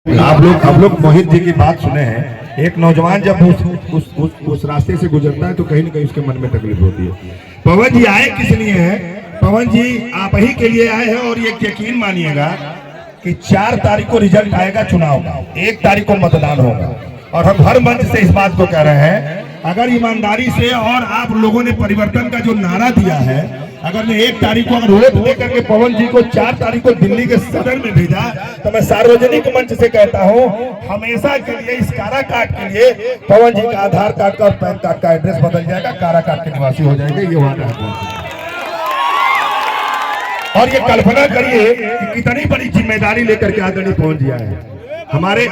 आप लोग मोहित जी की बात सुने हैं। एक नौजवान जब उस रास्ते से गुजरता है तो कहीं न कहीं उसके मन में तकलीफ होती है। पवन जी आए किस लिए हैं? पवन जी आप ही के लिए आए हैं। और ये यकीन मानिएगा कि 4 तारीख को रिजल्ट आएगा चुनाव का, 1 तारीख को मतदान होगा। और हम हर मंच से इस बात को कह रहे हैं, अगर ईमानदारी से और आप लोगों ने परिवर्तन का जो नारा दिया है, अगर मैं 1 तारीख को अगर वोट देकर के पवन जी को 4 तारीख को दिल्ली के सदन में भेजा, तो मैं सार्वजनिक मंच से कहता हूं, हमेशा के लिए इस काराकाट के लिए पवन जी का आधार कार्ड का और पैन कार्ड का एड्रेस बदल जाएगा, काराकाट के निवासी हो जाएंगे। ये वादा है। और ये कल्पना करिए कि कितनी बड़ी जिम्मेदारी लेकर के आदरणीय पवन जी आए हैं। हमारा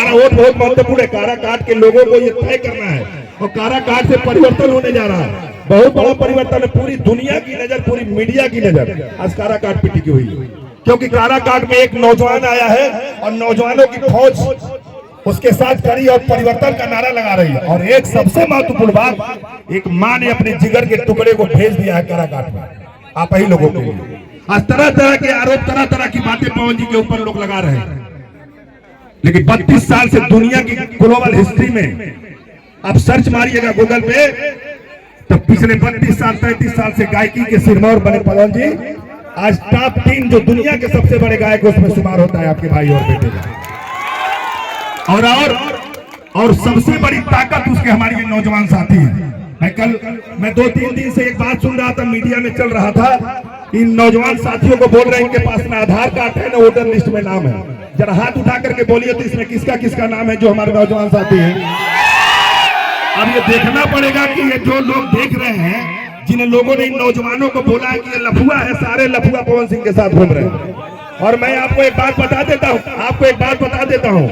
वोट बहुत महत्वपूर्ण है। काराकाट के लोगों को ये तय करना है और काराकाट से परिवर्तन होने जा रहा है। बहुत बड़ा परिवर्तन है। पूरी दुनिया की नजर, पूरी मीडिया की नजर आज काराकाट पे टिकी हुई है, क्योंकि काराकाट में एक नौजवान आया है और नौजवानों की फौज उसके साथ खड़ी और परिवर्तन का नारा लगा रही है। और एक सबसे महत्वपूर्ण बात, एक मां ने अपने जिगर के टुकड़े को भेज दिया है काराकाट में, आप ही लोगों के लिए। आज तरह तरह के आरोप, तरह तरह की बातें पवन जी के ऊपर लोग लगा रहे हैं, लेकिन 32 साल से दुनिया की ग्लोबल हिस्ट्री में आप सर्च मारिएगा गूगल पे, तो पिछले 32 साल 33 साल से गायकी के सिरमौर बने पवन जी आज टॉप 3 जो दुनिया के सबसे बड़े गायक उसमें शुमार होता है आपके भाई और बेटे का। और सबसे बड़ी ताकत उसके हमारे ये नौजवान साथी है। मैं 2-3 दिन से एक बात सुन रहा था, मीडिया में चल रहा था, इन नौजवान साथियों को बोल रहे हैं इनके पास ना आधार कार्ड है ना वोटर लिस्ट में नाम है। जरा हाथ उठा करके बोलिए तो इसमें किसका किसका नाम है जो हमारे नौजवान साथी हैं। अब ये देखना पड़ेगा कि ये जो लोग देख रहे हैं, जिन लोगों ने इन नौजवानों को बोला है कि ये लफुआ है, सारे लफुआ पवन सिंह के साथ घूम रहे हैं। और मैं आपको एक बात बता देता हूं,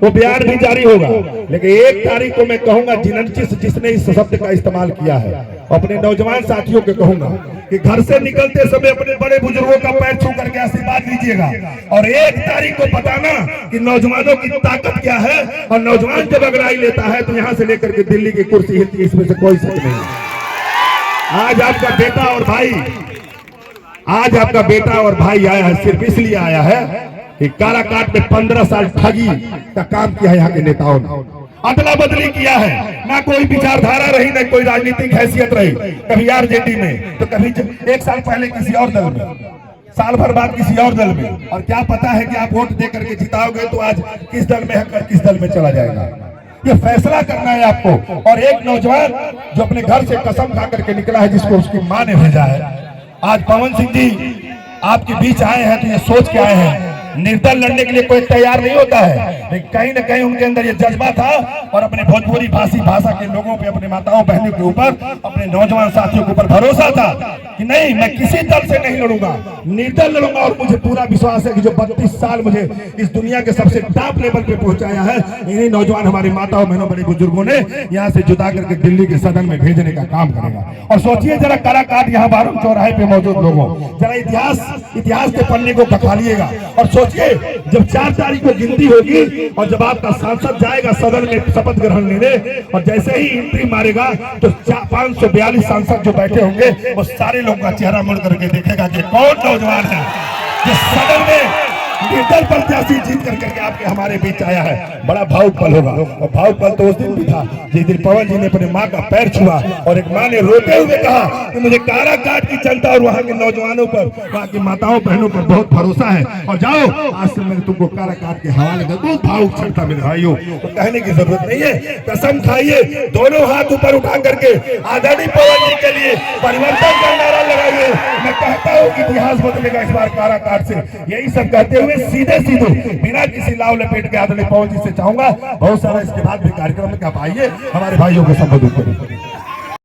वो बयान भी जारी होगा, लेकिन 1 तारीख को मैं कहूंगा जिसने इस शब्द का इस्तेमाल किया है, अपने नौजवान साथियों को कहूंगा कि घर से निकलते समय अपने बड़े बुजुर्गों का पैर छू करके आशीर्वाद लीजिएगा। और 1 तारीख को बताना कि नौजवानों की ताकत क्या है। और नौजवान जब अगराई लेता है तो यहां से लेकर के दिल्ली की कुर्सी हिलती है, इसमें से कोई शक नहीं। आज आपका बेटा और भाई आया है, सिर्फ इसलिए आया है कि काराकाट में 15 साल ठगी का काम किया है। यहाँ के नेताओं ने अदला बदली किया है, ना कोई विचारधारा रही, ना कोई राजनीतिक हैसियत रही। कभी आरजेडी में तो कभी 1 साल पहले किसी और दल में, साल भर बाद किसी और दल में। और क्या पता है कि आप वोट दे करके जिताओगे तो आज किस दल में है, कल किस दल में चला जाएगा। ये फैसला करना है आपको। और एक नौजवान जो अपने घर से कसम खा करके निकला है, जिसको उसकी मां ने भेजा है, आज पवन सिंह जी आपके बीच आए हैं तो ये सोच के आए हैं, निर्दल लड़ने के लिए कोई तैयार नहीं होता है, लेकिन कहीं ना कहीं उनके अंदर ये जज्बा था। और अपने भोजपुरी भाषा के लोगों पे, अपने माताओं बहनों के ऊपर, अपने नौजवान साथियों के ऊपर भरोसा था कि नहीं, मैं किसी दल से नहीं लड़ूंगा, निर्दल लड़ूंगा। और मुझे पूरा विश्वास है कि जो 32 साल मुझे इस दुनिया के सबसे टॉप लेवल पे पहुंचाया है, इन्हीं नौजवान हमारी माताओं बहनों बड़े बुजुर्गों ने यहाँ से जुदा करके दिल्ली के सदन में भेजने का काम करेगा। और सोचिए जरा, काराकाट यहाँ बारूद चौराहे पे मौजूद लोगों, जरा इतिहास के पन्ने को खंगालिएगा और सोचिए जब 4 तारीख को गिनती होगी और जब आपका सांसद जाएगा सदन में शपथ ग्रहण लेने, और जैसे ही एंट्री मारेगा तो 542 सांसद जो बैठे होंगे वो सारे लोगों का चेहरा मुड़ करके देखेगा कि कौन नौजवान है जो सदन में निर्दल प्रत्याशी जीत करके आपके हमारे बीच आया है। बड़ा भावुक पल होगा। और भावुक पल तो उस दिन भी था जिस दिन पवन जी ने अपने माँ का पैर छुआ और एक माँ ने रोते हुए कहा कि मुझे काराकाट की जनता और वहाँ के नौजवानों पर, वहाँ की माताओं बहनों पर बहुत भरोसा है। और जाओ, आज से मैंने तुमको काराकाट के हवाले कर। बहुत भावुक क्षण था मेरे भाइयों, तो कहने की जरूरत नहीं है। कसम खाइए, दोनों हाथ ऊपर उठा करके आदरणीय पवन जी के लिए परिवर्तन का नारा लगाइए। मैं कहता हूँ कि इतिहास बदलेगा इस बार काराकाट से। यही सब कहते हुए सीधे बिना किसी लाव लपेट के आदरणीय पवन जी से चाहूंगा बहुत सारा इसके बाद भी कार्यक्रम में आप आइए, हमारे भाइयों को संबोधित करें।